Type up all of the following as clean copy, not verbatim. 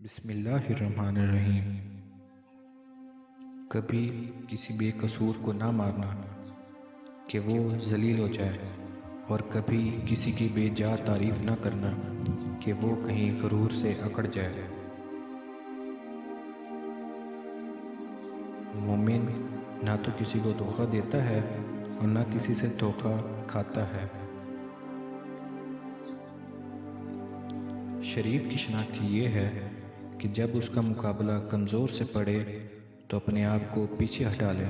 بسم اللہ الرحمن الرحیم۔ کبھی کسی بے قصور کو نہ مارنا کہ وہ ذلیل ہو جائے، اور کبھی کسی کی بے جا تعریف نہ کرنا کہ وہ کہیں غرور سے اکڑ جائے۔ مومن نہ تو کسی کو دھوکہ دیتا ہے اور نہ کسی سے دھوکہ کھاتا ہے۔ شریف کی شناخت یہ ہے کہ جب اس کا مقابلہ کمزور سے پڑے تو اپنے آپ کو پیچھے ہٹا لے۔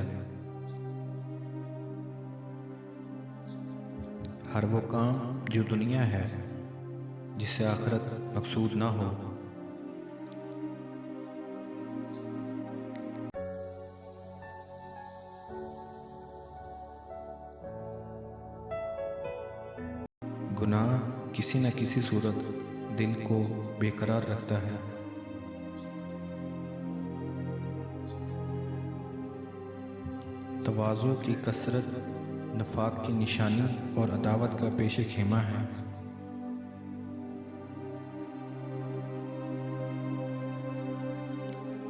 ہر وہ کام جو دنیا ہے جس سے آخرت مقصود نہ ہو، گناہ کسی نہ کسی صورت دل کو بے قرار رکھتا ہے۔ تواضع کی کثرت نفاق کی نشانی اور عداوت کا پیش خیمہ ہے۔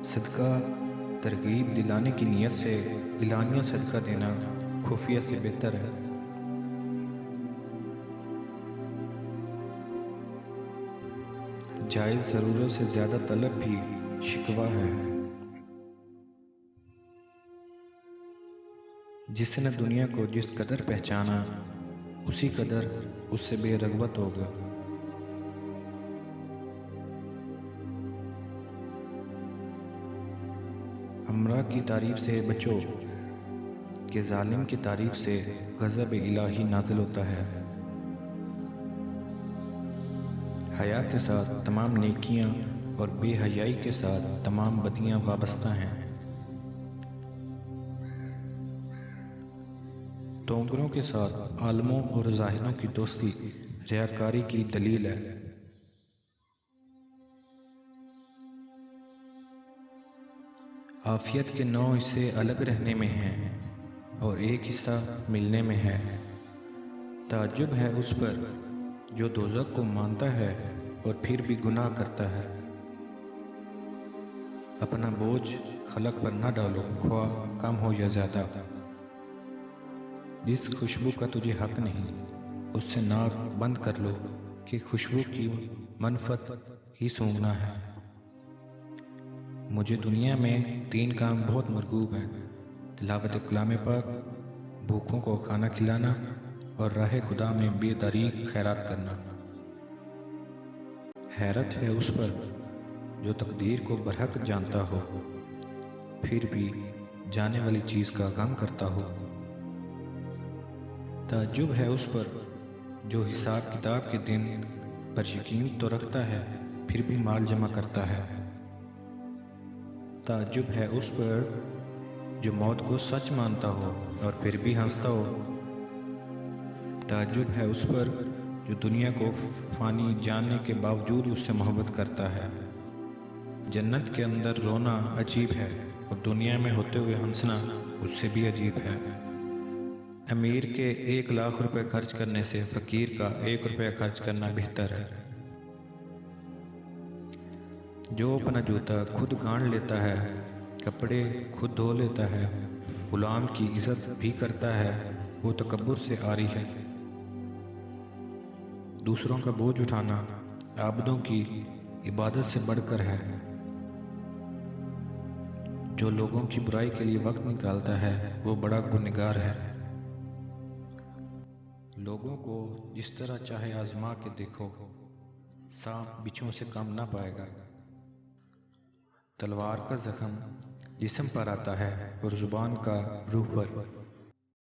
صدقہ ترغیب دلانے کی نیت سے اعلانیہ صدقہ دینا خفیہ سے بہتر ہے۔ جائز ضرورت سے زیادہ طلب بھی شکوہ ہے۔ جس نے دنیا کو جس قدر پہچانا اسی قدر اس سے بے رغبت ہوگا۔ امراء کی تعریف سے بچو کہ ظالم کی تعریف سے غضب الہی نازل ہوتا ہے۔ حیا کے ساتھ تمام نیکیاں اور بے حیائی کے ساتھ تمام بدیاں وابستہ ہیں۔ ٹونگروں کے ساتھ عالموں اور زاہدوں کی دوستی ریاکاری کی دلیل ہے۔ عافیت کے 9 حصے الگ رہنے میں ہیں اور ایک حصہ ملنے میں ہے۔ تعجب ہے اس پر جو دوزخ کو مانتا ہے اور پھر بھی گناہ کرتا ہے۔ اپنا بوجھ خلق پر نہ ڈالو، خواہ کم ہو یا زیادہ۔ جس خوشبو کا تجھے حق نہیں اس سے ناک بند کر لو کہ خوشبو کی منفعت ہی سونگھنا ہے۔ مجھے دنیا میں 3 کام بہت مرغوب ہیں: تلاوت کلام پاک، بھوکوں کو کھانا کھلانا اور راہ خدا میں بے دریغ خیرات کرنا۔ حیرت ہے اس پر جو تقدیر کو برحق جانتا ہو پھر بھی جانے والی چیز کا غم کرتا ہو۔ تعجب ہے اس پر جو حساب کتاب کے دن پر یقین تو رکھتا ہے پھر بھی مال جمع کرتا ہے۔ تعجب ہے اس پر جو موت کو سچ مانتا ہو اور پھر بھی ہنستا ہو۔ تعجب ہے اس پر جو دنیا کو فانی جاننے کے باوجود اس سے محبت کرتا ہے۔ جنت کے اندر رونا عجیب ہے اور دنیا میں ہوتے ہوئے ہنسنا اس سے بھی عجیب ہے۔ امیر کے 1 لاکھ روپے خرچ کرنے سے فقیر کا 1 روپیہ خرچ کرنا بہتر ہے۔ جو اپنا جوتا خود گانڑ لیتا ہے، کپڑے خود دھو لیتا ہے، غلام کی عزت بھی کرتا ہے، وہ تکبر سے عاری ہے۔ دوسروں کا بوجھ اٹھانا عابدوں کی عبادت سے بڑھ کر ہے۔ جو لوگوں کی برائی کے لیے وقت نکالتا ہے وہ بڑا گنہگار ہے۔ لوگوں کو جس طرح چاہے آزما کے دیکھو، سانپ بچھو سے کم نہ پائے گا۔ تلوار کا زخم جسم پر آتا ہے اور زبان کا روح پر۔